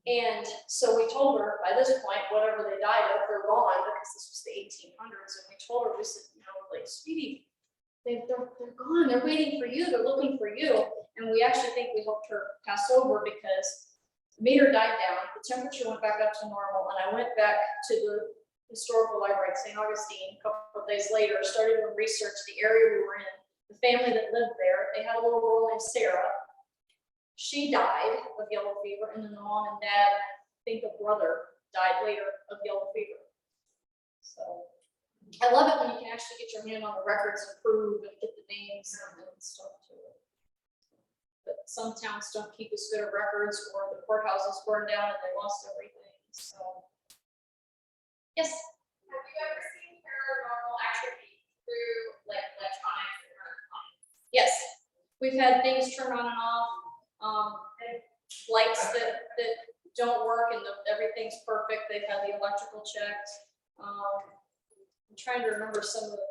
And so we told her, by this point, whatever they died of, they're gone, because this was the 1800s, and we told her, we said, you know, like, sweetie, they're gone, they're waiting for you, they're looking for you. And we actually think we helped her pass over, because the meter died down, the temperature went back up to normal, and I went back to the historical library at St. Augustine a couple of days later, started doing research the area we were in, the family that lived there. They had a little girl named Sarah. She died of yellow fever, and then the mom and dad, I think a brother, died later of yellow fever. So I love it when you can actually get your hand on the records and prove and get the names and stuff to it. But some towns don't keep as good of records, or the courthouses burned down and they lost everything. So yes. Have you ever seen paranormal activity through like electronics or electronics? Yes, we've had things turn on and off, lights that don't work and everything's perfect. They've had the electrical checked. I'm trying to remember some of the,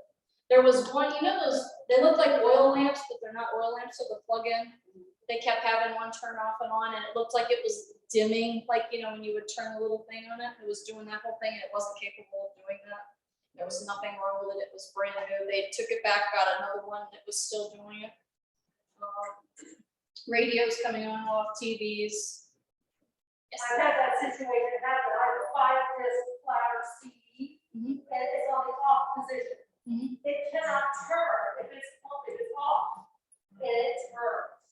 there was one, you know, those, they look like oil lamps, but they're not oil lamps, so the plug in. They kept having one turn off and on, and it looked like it was dimming, like, you know, when you would turn the little thing on it, it was doing that whole thing, and it wasn't capable of doing that. There was nothing wrong with it, it was brand new. They took it back, got another one that was still doing it. Radios coming on and off, TVs. Yes. I had that situation happen. I have a 5-disc platter CD, Mhm. and it's on the off position. Mhm. It cannot turn if it's off, and it turns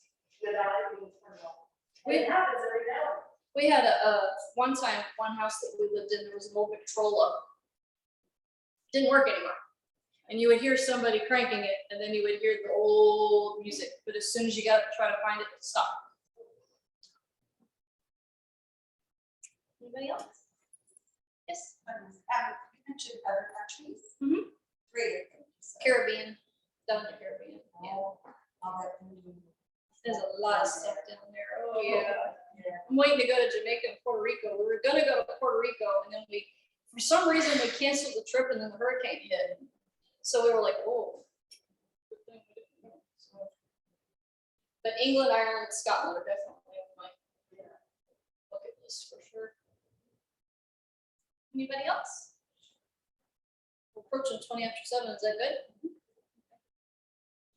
without it being turned on. And it happens every now and then. We had one time, one house that we lived in, there was an old Victrola. Didn't work anymore. And you would hear somebody cranking it, and then you would hear the old music, but as soon as you got to try to find it, it stopped. Anybody else? Yes, You mentioned other countries. Mhm. 3 of them. So, Caribbean, down in the Caribbean. Yeah, all that. there's a lot of stuff down there. Oh, yeah. Yeah. I'm waiting to go to Jamaica and Puerto Rico. We were gonna go to Puerto Rico, and then for some reason, we canceled the trip, and then the hurricane hit. So we were like, oh. Good thing we didn't go. So, but England, Ireland, and Scotland are definitely on my bucket list for sure. Anybody else? We're approaching 20 after 7, is that good?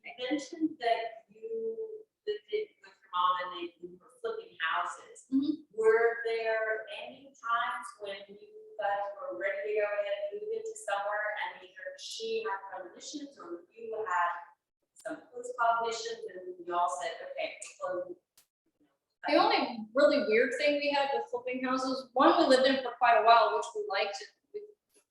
I mentioned that you lived with your mom and you were flipping houses. Mhm. Were there any times when you guys were ready to go ahead and move into somewhere and either she had premonitions or you had some post-cognitions and you all said, okay, so. The only really weird thing we had with flipping houses, one we lived in for quite a while, which we liked. We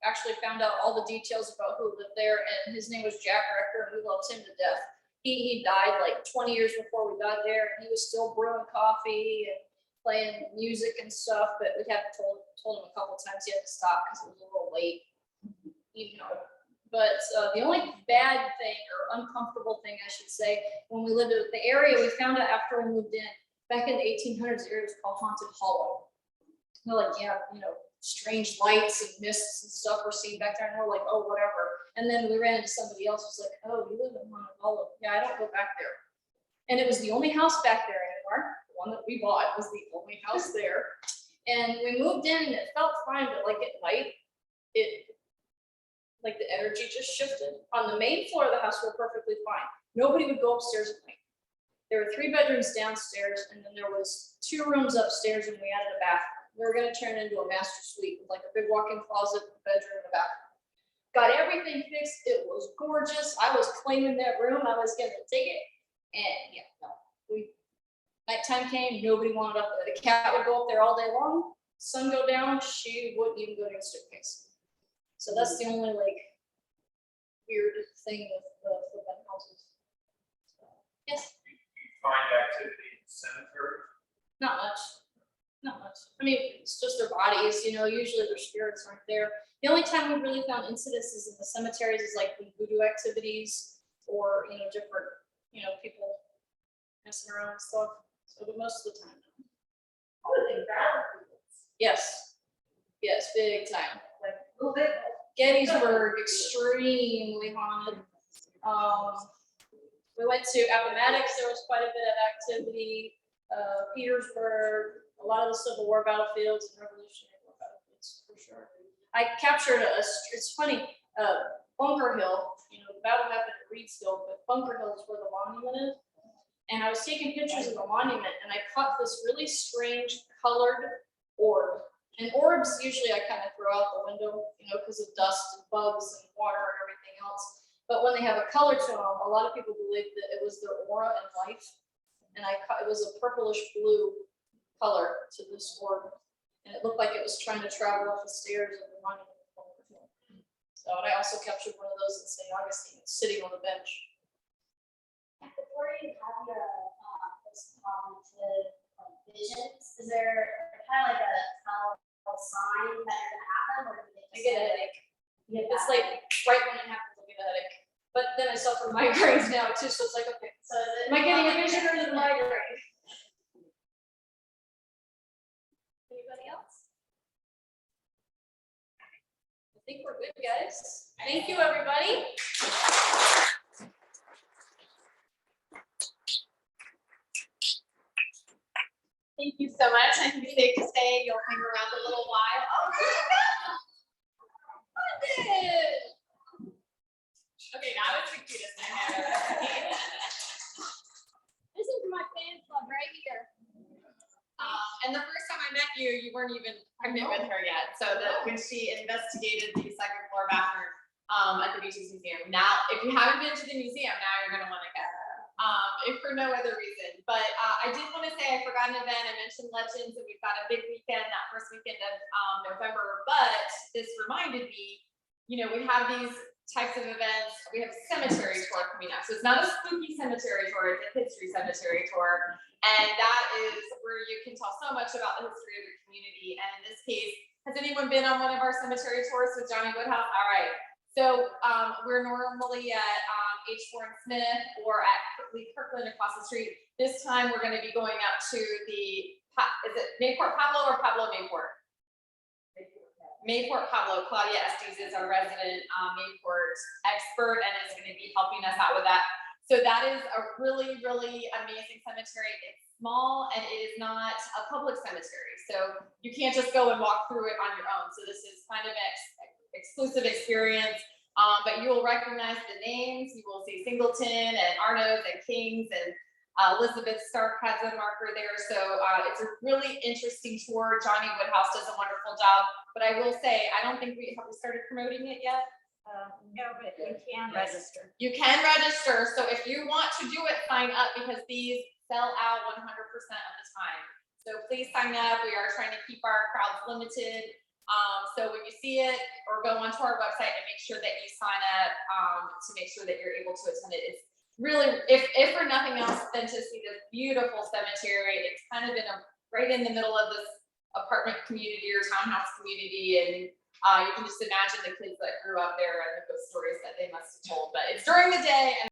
actually found out all the details about who lived there, and his name was Jack Rector, and we loved him to death. He died like 20 years before we got there, and he was still brewing coffee and playing music and stuff, but we had told him a couple times he had to stop because it was a little late, you know. But the only bad thing, or uncomfortable thing I should say, when we lived in the area, we found out after we moved in, back in the 1800s, the area was called Haunted Hollow. They're like, yeah, you know, strange lights and mists and stuff were seen back there, and we're like, oh, whatever. And then we ran into somebody else who's like, oh, you live in Haunted Hollow. Yeah, I don't go back there. And it was the only house back there anymore. The one that we bought was the only house there. And we moved in, and it felt fine, but like at night, like the energy just shifted. On the main floor of the house, we're perfectly fine. Nobody would go upstairs at night. There were 3 bedrooms downstairs, and then there was 2 rooms upstairs, and we added a bathroom. We were gonna turn it into a master suite with like a big walk-in closet, a bedroom, and a bathroom. Got everything fixed. It was gorgeous. I was claiming that room. I was gonna take it. And yeah, no. Nighttime came, nobody wanted up there. The cat would go up there all day long. Sun go down, she wouldn't even go near the staircase. So that's the only like weird thing with the flipping houses. So, yes. Find activity in the cemetery. Not much. Not much. I mean, it's just their bodies, you know, usually their spirits aren't there. The only time we really found incidences in the cemeteries is like the voodoo activities or, you know, different, you know, people messing around and stuff. So, but most of the time. I would think battlefields, Yes. Yes, big time. like a little bit. Gettysburg, extremely haunted. We went to Appomattox, there was quite a bit of activity. Petersburg, a lot of the Civil War battlefields and Revolutionary War battlefields, for sure. I captured it's funny, Bunker Hill, the battle happened at Reed's Hill, but Bunker Hill is where the monument is. And I was taking pictures of the monument and I caught this really strange colored orb. And orbs usually I kind of throw out the window, because of dust and bugs and water and everything else. But when they have a color to them, a lot of people believe that it was their aura and life. And it was a purplish blue color to this orb. And it looked like it was trying to travel up the stairs of the monument. So, and I also captured one of those in St. Augustine, sitting on the bench. Before you have your post-cognitive visions, is there kind of like a telltale sign that you're gonna have them, or do they I just get a headache. get It's that? like right when it happens, I get a headache. But then I suffer migraines now too, so it's like, okay, So is it? am I getting a vision or is it a migraine? Anybody else? I think we're good, guys. Thank you, everybody. Thank you so much. I think it's safe to say you'll hang around a little while. Oh, London! Okay, now it's the cutest thing I've ever seen. This is my fan club right here. And the first time I met you, you weren't even pregnant with her yet. So when she investigated the second floor bathroom at the Beaches Museum. Now, if you haven't been to the museum, now you're gonna want to go. If for no other reason. But I did want to say I forgot an event. I mentioned Legends, and we've got a big weekend that first weekend of November. But this reminded me, we have these types of events. We have a cemetery tour coming up. So it's not a spooky cemetery tour, it's a history cemetery tour. And that is where you can tell so much about the history of your community. And in this case, has anyone been on one of our cemetery tours with Johnny Woodhouse? All right. So we're normally at H4 and Smith or at Lee Kirkland across the street. This time we're going to be going up to the, is it Mayport Pablo or Pablo Mayport? Mayport Pablo. Claudia Estes is our resident Mayport expert and is going to be helping us out with that. So that is a really, really amazing cemetery. It's small and it is not a public cemetery. So you can't just go and walk through it on your own. So this is kind of an exclusive experience. But you will recognize the names. You will see Singleton and Arnold and Kings, and Elizabeth Stark has a marker there. So it's a really interesting tour. Johnny Woodhouse does a wonderful job. But I will say, I don't think we started promoting it yet. No, but you can register. You can register. So if you want to do it, sign up because these sell out 100% of the time. So please sign up. We are trying to keep our crowds limited. So when you see it, or go onto our website and make sure that you sign up to make sure that you're able to attend it. It's really, if for nothing else, than to see this beautiful cemetery. It's kind of right in the middle of this apartment community or townhouse community, and you can just imagine the kids that grew up there and the ghost stories that they must have told. But it's during the day. And